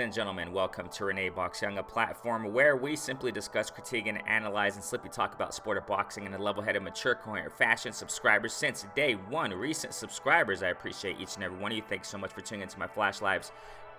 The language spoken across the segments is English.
and gentlemen, welcome to RENEBOXYOUNG, a platform where we simply discuss, critique, and analyze and simply talk about sport of boxing in a level-headed, mature, coherent fashion. Subscribers since day one, recent subscribers, I appreciate each and every one of you. Thanks so much for tuning into my Flash Lives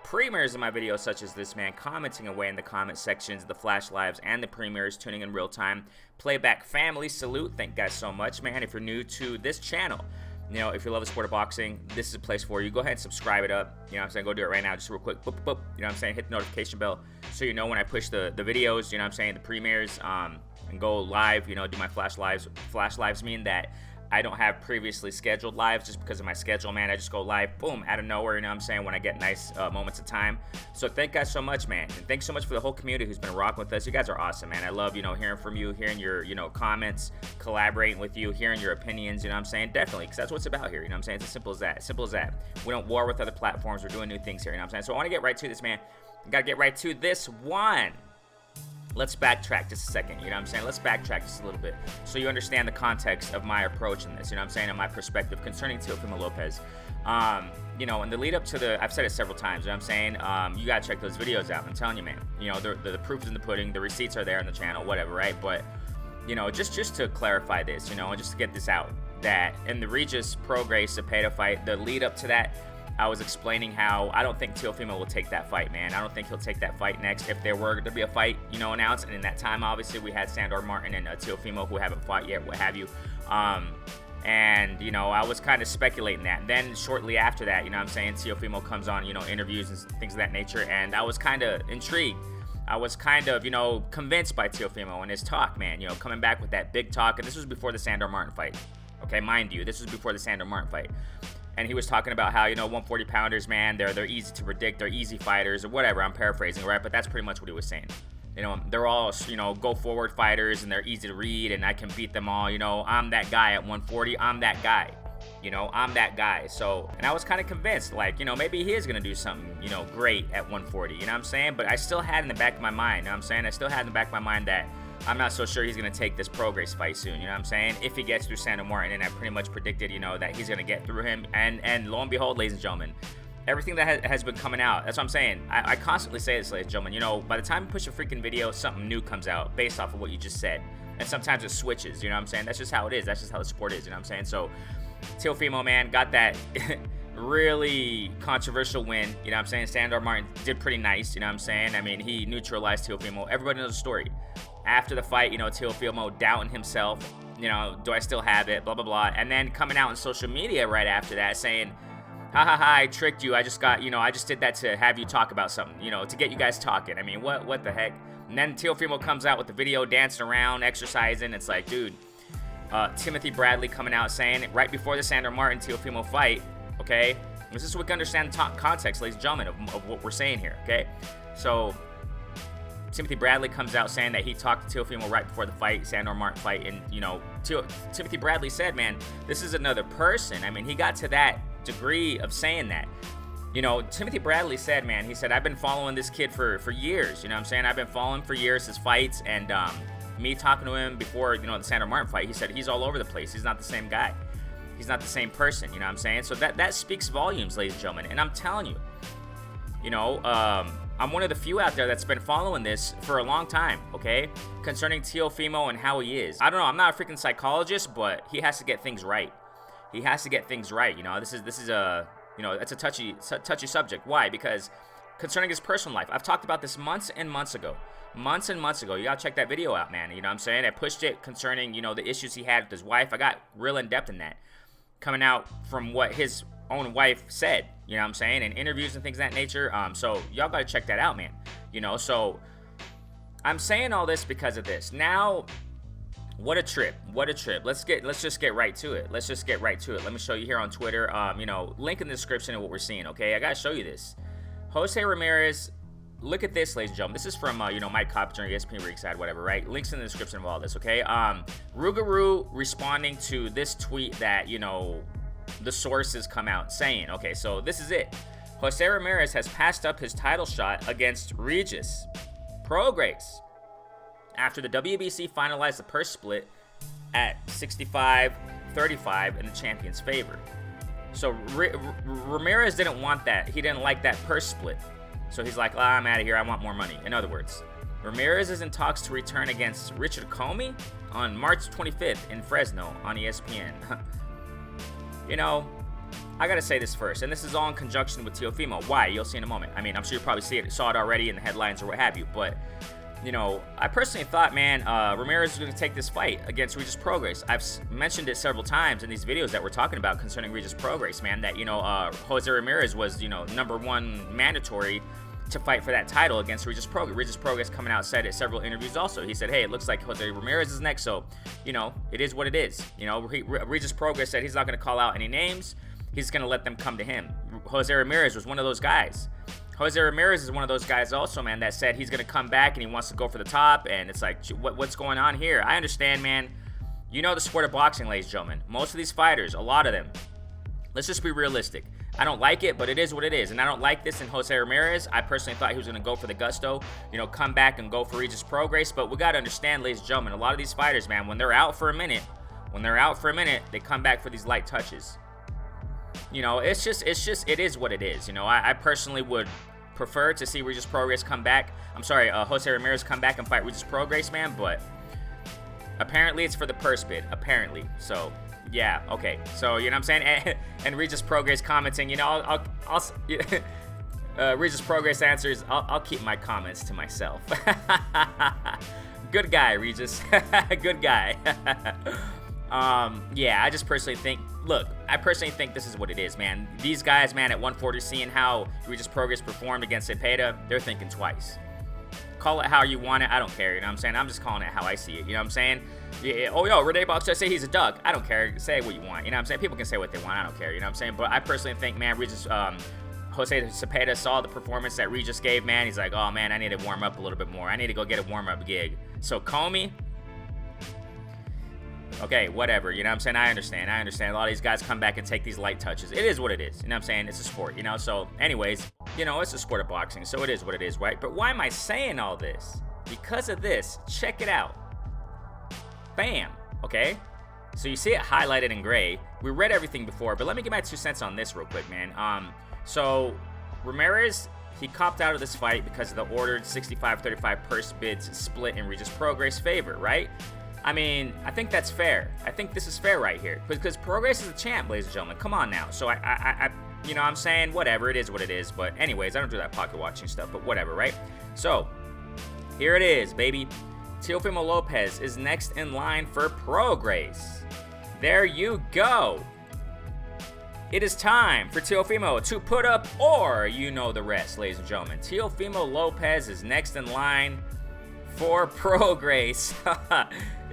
premieres of my videos, such as this man, commenting away in the comment sections, the Flash Lives and the premieres, tuning in real time. Playback family, salute. Thank you guys so much, man. If you're new to this channel, you know, if you love the sport of boxing, this is a place for you. Go ahead and subscribe it up. You know what I'm saying? Go do it right now, just real quick. Boop, boop, boop. You know what I'm saying? Hit the notification bell so you know when I push the videos, you know what I'm saying, the premieres, and go live, you know, do my Flash Lives. Flash Lives mean that I don't have previously scheduled lives just because of my schedule, man. I just go live, boom, out of nowhere, you know what I'm saying, when I get nice moments of time. So thank you guys so much, man. And thanks so much for the whole community who's been rocking with us. You guys are awesome, man. I love, you know, hearing from you, hearing your, you know, comments, collaborating with you, hearing your opinions, you know what I'm saying? Definitely, because that's what it's about here, you know what I'm saying? It's as simple as that. Simple as that. We don't war with other platforms. We're doing new things here, you know what I'm saying? So I want to get right to this, man. Got to get right to this one. Let's backtrack just a second, you know what I'm saying? Let's backtrack just a little bit so you understand the context of my approach in this, you know what I'm saying, and my perspective concerning Teofimo Lopez. You know, in the lead up to the, I've said it several times, you know what I'm saying? You gotta check those videos out, I'm telling you, man. You know, the proof is in the pudding, the receipts are there on the channel, whatever, right? But, you know, just to clarify this, you know, and just to get this out, that in the Regis Prograis Cepeda fight, the lead up to that, I was explaining how I don't think Teofimo will take that fight, man. I don't think he'll take that fight next. If there were to be a fight, you know, announced, and in that time, obviously, we had Sandor Martin and Teofimo who haven't fought yet, what have you. And, you know, I was kind of speculating that. And then shortly after that, you know what I'm saying, Teofimo comes on, you know, interviews and things of that nature, and I was kind of intrigued. I was kind of, you know, convinced by Teofimo and his talk, man, you know, coming back with that big talk. And this was before the Sandor Martin fight. Okay, mind you, this was before the Sandor Martin fight. And he was talking about how, you know, 140 pounders, man, they're easy to predict, they're easy fighters or whatever. I'm paraphrasing, right? But that's pretty much what he was saying. You know, they're all, you know, go forward fighters and they're easy to read and I can beat them all. You know, I'm that guy at 140. I'm that guy. You know, I'm that guy. So, and I was kind of convinced, like, you know, maybe he is going to do something, you know, great at 140. You know what I'm saying? But I still had in the back of my mind, you know what I'm saying? I still had in the back of my mind that I'm not so sure he's going to take this Prograis fight soon, you know what I'm saying? If he gets through Sandor Martin, and I pretty much predicted, you know, that he's going to get through him. And lo and behold, ladies and gentlemen, everything that has been coming out, that's what I'm saying. I constantly say this, ladies and gentlemen, you know, by the time you push a freaking video, something new comes out based off of what you just said. And sometimes it switches, you know what I'm saying? That's just how it is. That's just how the sport is, you know what I'm saying? So, Teofimo, man, got that really controversial win, you know what I'm saying? Sandor Martin did pretty nice, you know what I'm saying? I mean, he neutralized Teofimo. Everybody knows the story. After the fight, you know, Teofimo doubting himself, you know, do I still have it, blah, blah, blah. And then coming out on social media right after that saying, ha, ha, ha, I tricked you. I just got, you know, I just did that to have you talk about something, you know, to get you guys talking. I mean, what the heck? And then Teofimo comes out with the video dancing around, exercising. It's like, dude, Timothy Bradley coming out saying it right before the Sandor Martin Teofimo fight, okay? This is so we can understand the context, ladies and gentlemen, of what we're saying here, okay? So Timothy Bradley comes out saying that he talked to Teofimo right before the fight, Sandor Martin fight, and, you know, Timothy Bradley said, man, this is another person. I mean, he got to that degree of saying that. You know, Timothy Bradley said, man, he said, I've been following this kid for years, you know what I'm saying? I've been following for years, his fights, and me talking to him before, you know, the Sandor Martin fight, he said he's all over the place. He's not the same guy. He's not the same person, you know what I'm saying? So that speaks volumes, ladies and gentlemen, and I'm telling you, you know, I'm one of the few out there that's been following this for a long time, okay? Concerning Teofimo and how he is. I don't know, I'm not a freaking psychologist, but he has to get things right. He has to get things right, you know? This is a, you know, it's a touchy subject. Why? Because concerning his personal life, I've talked about this months and months ago. Months and months ago. You gotta check that video out, man. You know what I'm saying? I pushed it concerning, you know, the issues he had with his wife. I got real in-depth in that. Coming out from what his own wife said, you know what I'm saying, in interviews and things of that nature. So y'all gotta check that out, man. You know, so I'm saying all this because of this. Now, what a trip. What a trip. Let's just get right to it. Let's just get right to it. Let me show you here on Twitter. You know, link in the description of what we're seeing, okay? I gotta show you this. Jose Ramirez, look at this, ladies and gentlemen. This is from, you know, Mike Coppinger, ESPN Ringside, whatever, right? Links in the description of all this, okay? Rougarou responding to this tweet that, you know, the sources come out saying, okay, so this is it. Jose Ramirez has passed up his title shot against Regis Prograis after the WBC finalized the purse split at 65-35 in the champion's favor. So Ramirez didn't want that. He didn't like that purse split. So he's like, I'm out of here. I want more money. In other words, Ramirez is in talks to return against Richard Comey on March 25th in Fresno on ESPN. You know, I gotta say this first, and this is all in conjunction with Teofimo. Why? You'll see in a moment. I mean, I'm sure you probably saw it already in the headlines or what have you, but, you know, I personally thought, man, Ramirez was going to take this fight against Regis Prograis. I've mentioned it several times in these videos that we're talking about concerning Regis Prograis, man, that, you know, Jose Ramirez was, you know, #1 mandatory to fight for that title against Regis Prograis. Regis Prograis coming out said at several interviews also. He said, hey, it looks like Jose Ramirez is next, so, you know, it is what it is. You know, Regis Prograis said he's not going to call out any names. He's going to let them come to him. Jose Ramirez was one of those guys. Jose Ramirez is one of those guys also, man, that said he's going to come back and he wants to go for the top, and it's like, what's going on here? I understand, man. You know the sport of boxing, ladies and gentlemen. Most of these fighters, a lot of them, let's just be realistic. I don't like it, but it is what it is, and I don't like this in Jose Ramirez. I personally thought he was going to go for the gusto, you know, come back and go for Regis Prograis, but we got to understand, ladies and gentlemen, a lot of these fighters, man, when they're out for a minute, they come back for these light touches. You know, it is what it is. You know, I personally would prefer to see Regis Prograis come back. I'm sorry, Jose Ramirez come back and fight Regis Prograis, man, but apparently it's for the purse bid, apparently. So, yeah, okay. So, you know what I'm saying? And Regis Prograis commenting, you know, Regis Prograis answers, I'll keep my comments to myself. Good guy, Regis. Good guy. Yeah, I just personally think, look, I personally think this is what it is, man. These guys, man, at 140, seeing how Regis Prograis performed against Cepeda, they're thinking twice. Call it how you want it, I don't care, you know what I'm saying? I'm just calling it how I see it, you know what I'm saying? Yeah, oh, yo, RENEBOXYOUNG say he's a duck. I don't care, say what you want, you know what I'm saying? People can say what they want, I don't care, you know what I'm saying? But I personally think, man, Jose Cepeda saw the performance that Regis gave, man. He's like, oh, man, I need to warm up a little bit more. I need to go get a warm-up gig. So Comey, okay, whatever, you know what I'm saying? I understand. A lot of these guys come back and take these light touches. It is what it is, you know what I'm saying? It's a sport, you know? So, anyways, you know, it's a sport of boxing, so it is what it is, right? But why am I saying all this? Because of this. Check it out. Bam, okay? So you see it highlighted in gray. We read everything before, but let me get my 2 cents on this real quick, man. So Ramirez, he copped out of this fight because of the ordered 65-35 purse bids split in Regis Prograis' favor, right? I mean, I think that's fair. I think this is fair right here. Because Prograis is a champ, ladies and gentlemen. Come on now. So I you know what I'm saying? Whatever, it is what it is. But anyways, I don't do that pocket watching stuff, but whatever, right? So, here it is, baby. Teofimo Lopez is next in line for Prograis. There you go. It is time for Teofimo to put up, or you know the rest, ladies and gentlemen. Teofimo Lopez is next in line for Prograis.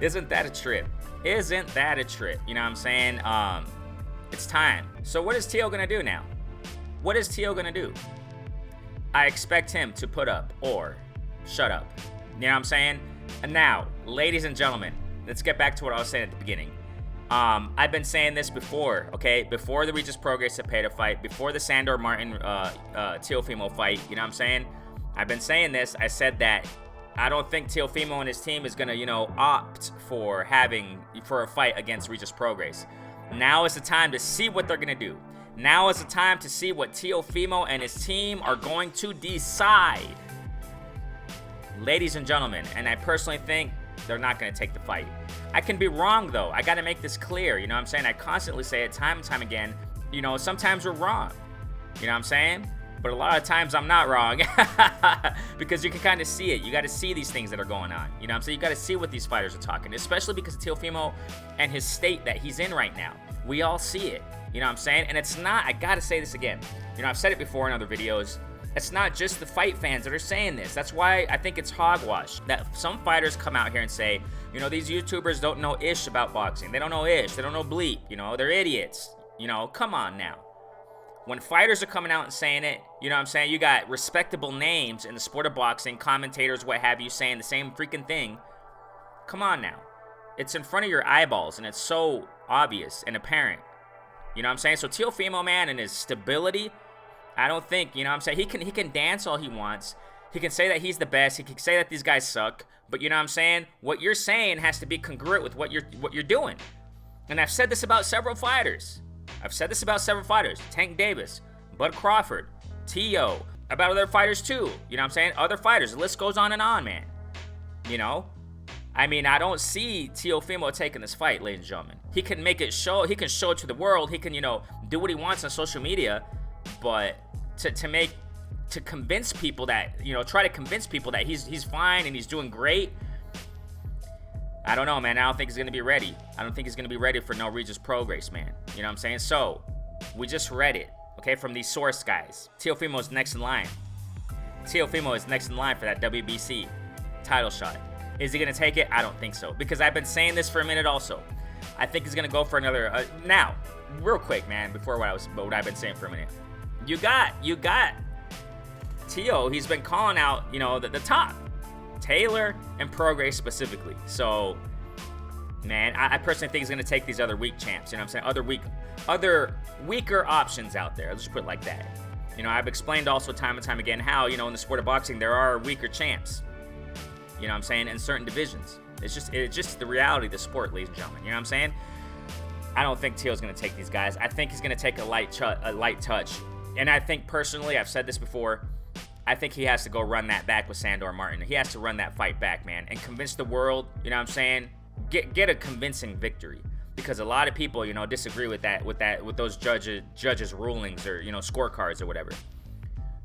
Isn't that a trip? Isn't that a trip? You know what I'm saying? It's time. So what is Teo gonna do now? What is Teo gonna do? I expect him to put up or shut up. You know what I'm saying? And now, ladies and gentlemen, let's get back to what I was saying at the beginning. I've been saying this before, okay? Before the Regis Prograis Cepeda fight, before the Sandor Martin Teofimo fight, you know what I'm saying? I've been saying this. I said that I don't think Teofimo and his team is gonna, you know, opt for a fight against Regis Prograis. Now is the time to see what they're gonna do. Now is the time to see what Teofimo and his team are going to decide. Ladies and gentlemen, and I personally think they're not gonna take the fight. I can be wrong though. I gotta make this clear, you know what I'm saying? I constantly say it time and time again. You know, sometimes we're wrong. You know what I'm saying? But a lot of times I'm not wrong. Because you can kind of see it. You got to see these things that are going on. You know what I'm saying? You got to see what these fighters are talking. Especially because of Teofimo and his state that he's in right now. We all see it. You know what I'm saying? And it's not, I got to say this again. You know, I've said it before in other videos. It's not just the fight fans that are saying this. That's why I think it's hogwash. That some fighters come out here and say, you know, these YouTubers don't know ish about boxing. They don't know ish. They don't know bleep. You know, they're idiots. You know, come on now. When fighters are coming out and saying it, you know what I'm saying? You got respectable names in the sport of boxing, commentators, what have you, saying the same freaking thing. Come on now. It's in front of your eyeballs, and it's so obvious and apparent. You know what I'm saying? So Teofimo, man, and his stability, I don't think, you know what I'm saying? He can dance all he wants. He can say that he's the best. He can say that these guys suck. But you know what I'm saying? What you're saying has to be congruent with what you're doing. And I've said this about several fighters. Tank Davis, Bud Crawford, Teo, about other fighters too. You know what I'm saying? Other fighters. The list goes on and on, man. You know? I mean, I don't see Teofimo taking this fight, ladies and gentlemen. He can make it show. He can show it to the world. He can, you know, do what he wants on social media. But to convince people that, you know, try to convince people that he's fine and he's doing great. I don't know, man. I don't think he's going to be ready. I don't think he's going to be ready for no Regis Prograis, man. You know what I'm saying? So, we just read it, okay, from these source guys. Teofimo is next in line. Teofimo is next in line for that WBC title shot. Is he going to take it? I don't think so. Because I've been saying this for a minute also. I think he's going to go for another... now, real quick, man, before what I've been saying for a minute. You got Teo. He's been calling out, you know, the top. Taylor and Prograis specifically. So, man, I personally think he's going to take these other weak champs. You know what I'm saying? Other weaker options out there. Let's just put it like that. You know, I've explained also time and time again how, you know, in the sport of boxing, there are weaker champs. You know what I'm saying? In certain divisions. It's just the reality of the sport, ladies and gentlemen. You know what I'm saying? I don't think Teo's going to take these guys. I think he's going to take a light touch. And I think personally, I've said this before, I think he has to go run that back with Sandor Martin. He has to run that fight back, man, and convince the world, you know what I'm saying? Get a convincing victory. Because a lot of people, you know, disagree with those judges' rulings or, you know, scorecards or whatever.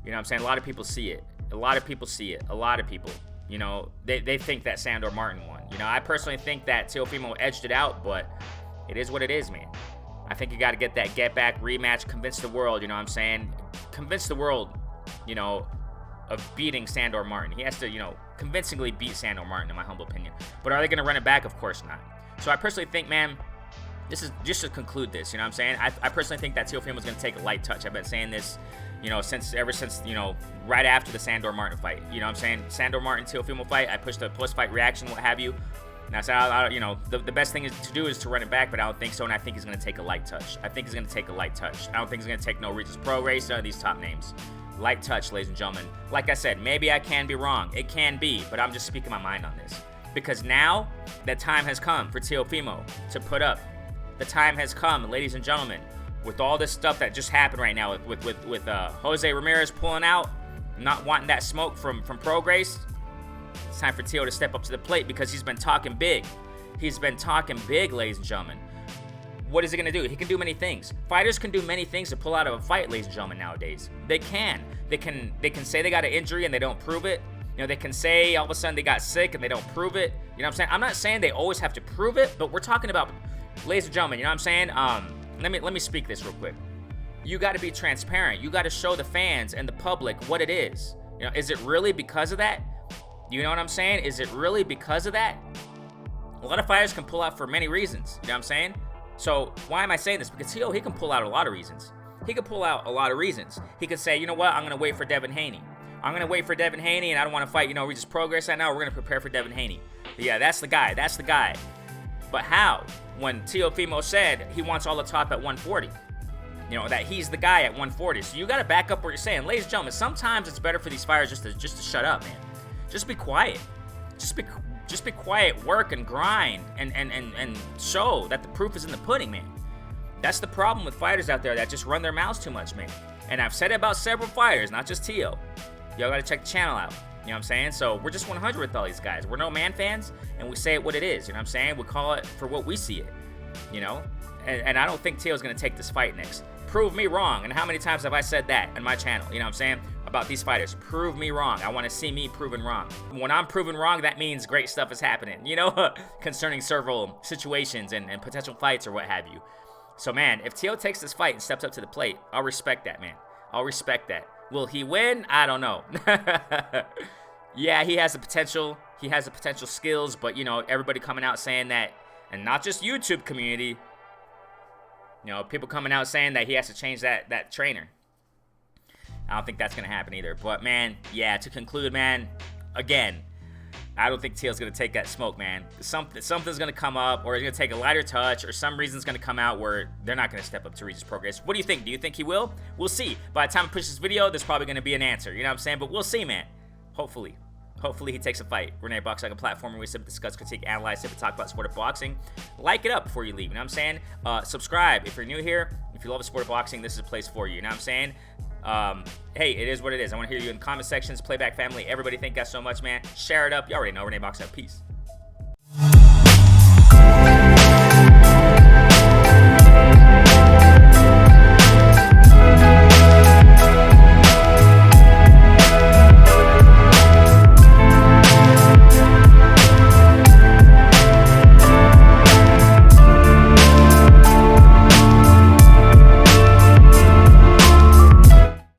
You know what I'm saying? A lot of people see it. A lot of people, you know, they think that Sandor Martin won. You know, I personally think that Teofimo edged it out, but it is what it is, man. I think you got to get that get-back rematch, convince the world, you know what I'm saying? Convince the world, you know, of beating Sandor Martin. He has to, you know, convincingly beat Sandor Martin, in my humble opinion. But are they going to run it back? Of course not. So I personally think, man, this is just to conclude this, you know what I'm saying? I personally think that Teofimo is going to take a light touch. I've been saying this, you know, ever since, you know, right after the Sandor Martin fight. You know what I'm saying? Sandor Martin, Teofimo fight, I pushed a post-fight reaction, what have you. And I said, you know, the best thing to do is to run it back, but I don't think so, and I think he's going to take a light touch. I don't think he's going to take no Regis Prograis, none of these top names. Light touch, ladies and gentlemen. Like I said, maybe I can be wrong. It can be, but I'm just speaking my mind on this. Because now, the time has come for Teofimo to put up. The time has come, ladies and gentlemen, with all this stuff that just happened right now with Jose Ramirez pulling out, not wanting that smoke from Prograis. It's time for Teo to step up to the plate because he's been talking big. He's been talking big, ladies and gentlemen. What is he going to do? He can do many things. Fighters can do many things to pull out of a fight, ladies and gentlemen, nowadays. They can. They can say they got an injury and they don't prove it. You know, they can say all of a sudden they got sick and they don't prove it. You know what I'm saying? I'm not saying they always have to prove it, but we're talking about, ladies and gentlemen, you know what I'm saying? Let me speak this real quick. You got to be transparent. You got to show the fans and the public what it is. You know, is it really because of that? You know what I'm saying? Is it really because of that? A lot of fighters can pull out for many reasons. You know what I'm saying? So why am I saying this? Because he can pull out a lot of reasons. He could pull out a lot of reasons. He could say, you know what? I'm going to wait for Devin Haney. I'm going to wait for Devin Haney, and I don't want to fight, you know, Regis Prograis right now. We're going to prepare for Devin Haney. Yeah, that's the guy. That's the guy. But how? When Teofimo said he wants all the top at 140. You know, that he's the guy at 140. So you got to back up what you're saying. Ladies and gentlemen, sometimes it's better for these fighters just to shut up, man. Just be quiet. Just be quiet, work and grind and show that the proof is in the pudding, man. That's the problem with fighters out there that just run their mouths too much, man. And I've said it about several fighters, not just Teo. Y'all gotta check the channel out. You know what I'm saying? So we're just 100 with all these guys. We're no man fans, and we say it what it is. You know what I'm saying? We call it for what we see it. You know? And I don't think Teo's gonna take this fight next. Prove me wrong. And how many times have I said that in my channel? You know what I'm saying? About these fighters. Prove me wrong. I want to see me proven wrong. When I'm proven wrong, that means great stuff is happening, you know, concerning several situations and potential fights or what have you. So, man, if Teo takes this fight and steps up to the plate, I'll respect that, man. I'll respect that. Will he win? I don't know. Yeah, he has the potential. He has the potential skills, but, you know, everybody coming out saying that, and not just YouTube community, you know, people coming out saying that he has to change that trainer. I don't think that's going to happen either. But, man, yeah, to conclude, man, again, I don't think Teo's going to take that smoke, man. Something's going to come up, or he's going to take a lighter touch, or some reason's going to come out where they're not going to step up to Regis Prograis. What do you think? Do you think he will? We'll see. By the time I push this video, there's probably going to be an answer. You know what I'm saying? But we'll see, man. Hopefully. Hopefully he takes a fight. RENEBOXYOUNG, a platform where we simply discuss, critique, analyze, simply talk about the sport of boxing. Like it up before you leave, you know what I'm saying? Subscribe if you're new here. If you love the sport of boxing, this is a place for you, you know what I'm saying? Hey, it is what it is. I want to hear you in the comment sections. Playback family, everybody, thank you guys so much, man. Share it up. You already know. RENE Boxing. Peace.